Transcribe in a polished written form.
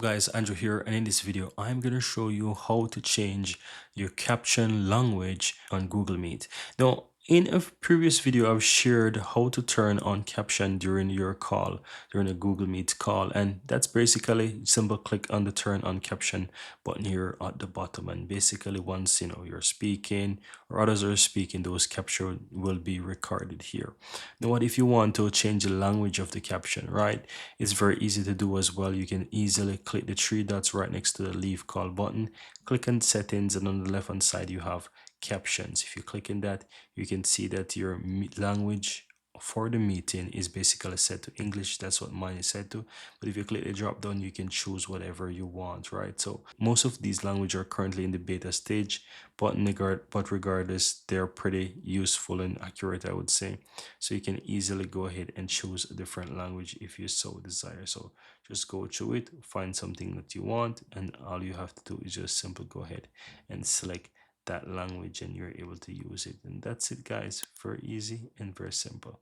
Guys, Andrew here, and in this video I'm gonna show you how to change your caption language on Google Meet. Now, in a previous video I've shared how to turn on caption during your call, during a Google Meet call, and that's basically simple click on the turn on caption button here at the bottom, and basically once you're speaking or others are speaking, those caption will be recorded here. Now what if you want to change the language of the caption, right? It's very easy to do as well. You can easily click the three dots right next to the leave call button, click on settings, and on the left hand side you have captions. If you click in that, you can see that your language for the meeting is basically set to English. That's what mine is set to. But if you click the drop down, you can choose whatever you want, right? So most of these languages are currently in the beta stage, but regardless, they're pretty useful and accurate, I would say. So you can easily go ahead and choose a different language if you so desire. So just go through it, find something that you want, and all you have to do is just simply go ahead and select that language and you're able to use it. And that's it, guys. Very easy and very simple.